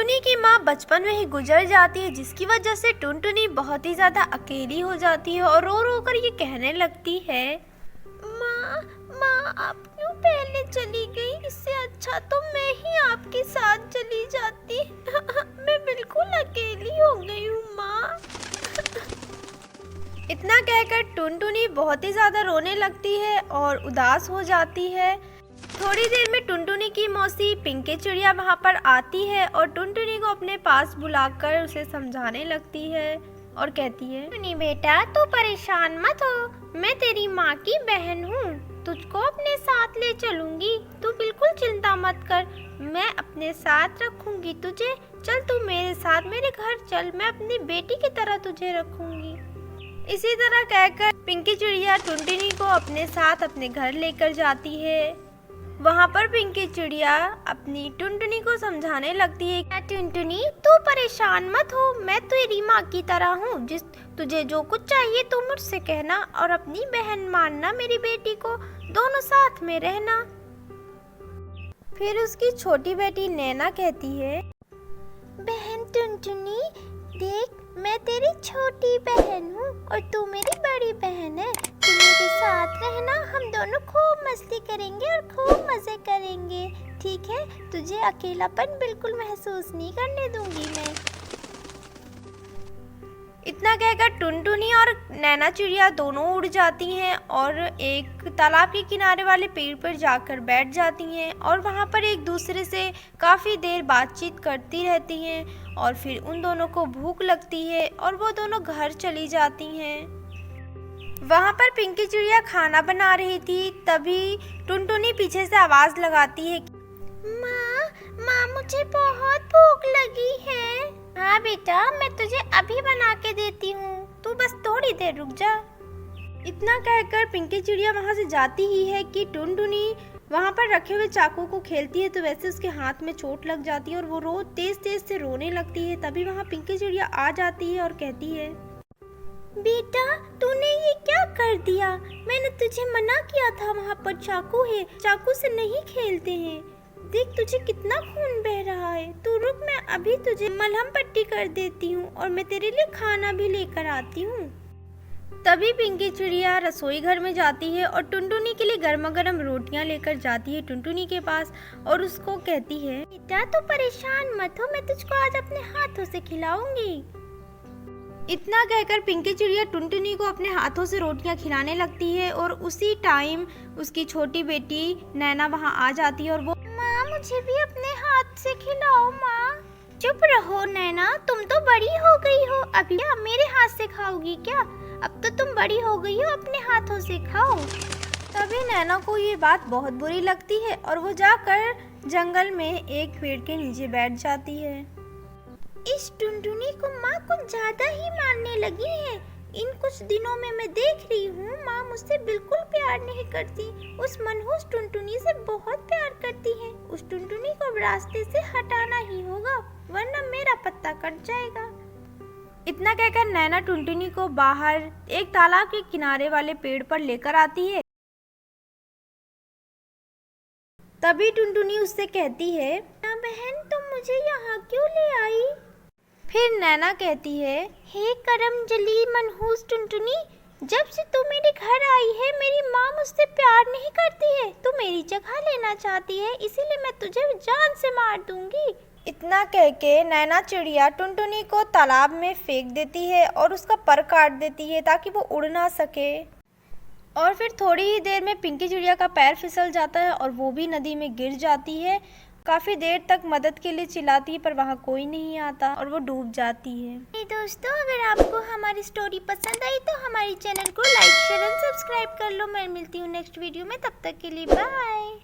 टुनटुनी की माँ बचपन में ही गुजर जाती है, जिसकी वजह से टुनटुनी बहुत ही ज्यादा अकेली हो जाती है और रो रो कर ये कहने लगती है, माँ माँ आप क्यों पहले चली गई? इससे अच्छा तो मैं ही आपके साथ चली जाती। मैं बिल्कुल अकेली हो गई हूँ माँ। इतना कहकर टुनटुनी बहुत ही ज्यादा रोने लगती है और उदास हो जाती है। थोड़ी देर में टुनटुनी की मौसी पिंकी चिड़िया वहाँ पर आती है और टुनटुनी को अपने पास बुलाकर उसे समझाने लगती है और कहती है, टुनी बेटा तू परेशान मत हो, मैं तेरी माँ की बहन हूँ, तुझको अपने साथ ले चलूंगी, तू बिल्कुल चिंता मत कर, मैं अपने साथ रखूंगी तुझे। चल तू मेरे साथ मेरे घर चल, मैं अपनी बेटी की तरह तुझे रखूंगी। इसी तरह कहकर पिंकी चिड़िया टुनटुनी को अपने साथ अपने घर लेकर जाती है। वहाँ पर पिंकी चिड़िया अपनी टुनटुनी को समझाने लगती है, टुनटुनी तू परेशान मत हो, मैं तेरी माँ की तरह हूँ, जिस तुझे जो कुछ चाहिए तू मुझसे कहना और अपनी बहन मानना मेरी बेटी को, दोनों साथ में रहना। फिर उसकी छोटी बेटी नैना कहती है, बहन टुनटुनी देख मैं तेरी छोटी बहन हूँ और तू मेरी बड़ी बहन है, तू मेरे साथ रहना, हम दोनों खूब मस्ती करेंगे और खूब मजे करेंगे, ठीक है? तुझे अकेलापन बिल्कुल महसूस नहीं करने दूंगी मैं। इतना कहकर टुनटुनी और नैना चिड़िया दोनों उड़ जाती हैं और एक तालाब के किनारे वाले पेड़ पर जाकर बैठ जाती हैं और वहाँ पर एक दूसरे से काफ़ी देर बातचीत करती रहती हैं और फिर उन दोनों को भूख लगती है और वो दोनों घर चली जाती हैं। वहाँ पर पिंकी चिड़िया खाना बना रही थी, तभी टुनटुनी पीछे से आवाज़ लगाती है, माँ माँ मुझे बहुत भूख लगी है। हाँ बेटा मैं तुझे अभी बना के देती हूँ, तू बस थोड़ी देर रुक जा। इतना कहकर पिंकी चिड़िया वहाँ से जाती ही है कि टुनटुनी वहाँ पर रखे हुए चाकू को खेलती है तो वैसे उसके हाथ में चोट लग जाती है और वो तेज तेज से रोने लगती है। तभी वहाँ पिंकी चिड़िया आ जाती है और कहती है, बेटा तूने ये क्या कर दिया? मैंने तुझे मना किया था, वहाँ पर चाकू है, चाकू से नहीं खेलते हैं, देख तुझे कितना खून बह रहा है, तू रुक मैं अभी तुझे मलहम पट्टी कर देती हूँ और मैं तेरे लिए खाना भी लेकर आती हूँ। तभी पिंकी चिड़िया रसोई घर में जाती है और टुनटुनी के लिए गर्मा गर्म रोटियां लेकर जाती है टुनटुनी के पास और उसको कहती है, बेटा तू परेशान मत हो, मैं तुझको आज अपने हाथों से खिलाऊंगी। इतना कहकर पिंकी चिड़िया टुनटुनी को अपने हाथों से रोटियां खिलाने लगती है और उसी टाइम उसकी छोटी बेटी नैना वहां आ जाती है और वो, माँ मुझे भी अपने हाथ से खिलाओ माँ। चुप रहो नैना, तुम तो बड़ी हो गई हो, अभी क्या मेरे हाथ से खाओगी क्या? अब तो तुम बड़ी हो गई हो, अपने हाथों से खाओ। तभी नैना को ये बात बहुत बुरी लगती है और वो जाकर जंगल में एक पेड़ के नीचे बैठ जाती है। इस टुनटुनी को माँ कुछ ज्यादा ही मारने लगी है, इन कुछ दिनों में मैं देख रही हूँ माँ मुझसे बिल्कुल प्यार नहीं करती, उस मनहूस टुनटुनी से बहुत प्यार करती है, उस टुनटुनी को रास्ते से हटाना ही होगा वरना मेरा पत्ता कट जाएगा। इतना कहकर नैना टुनटुनी को बाहर एक तालाब के किनारे वाले पेड़ पर लेकर आती है। तभी टुनटुनी उससे कहती है, बहन तुम मुझे यहाँ क्यों ले आई? फिर नैना कहती है, हे करम जली मनहूस टुनटुनी, जब से तू मेरे घर आई है मेरी माँ मुझसे प्यार नहीं करती है, तू मेरी जगह लेना चाहती है, इसीलिए मैं तुझे जान से मार दूंगी। इतना कह के नैना चिड़िया टुनटुनी को तालाब में फेंक देती है और उसका पर काट देती है ताकि वो उड़ ना सके। और फिर थोड़ी ही देर में पिंकी चिड़िया का पैर फिसल जाता है और वो भी नदी में गिर जाती है। काफ़ी देर तक मदद के लिए चिल्लाती है पर वहाँ कोई नहीं आता और वो डूब जाती है। दोस्तों अगर आपको हमारी स्टोरी पसंद आई तो हमारी चैनल को लाइक शेयर एंड सब्सक्राइब कर लो। मैं मिलती हूँ नेक्स्ट वीडियो में, तब तक के लिए बाय।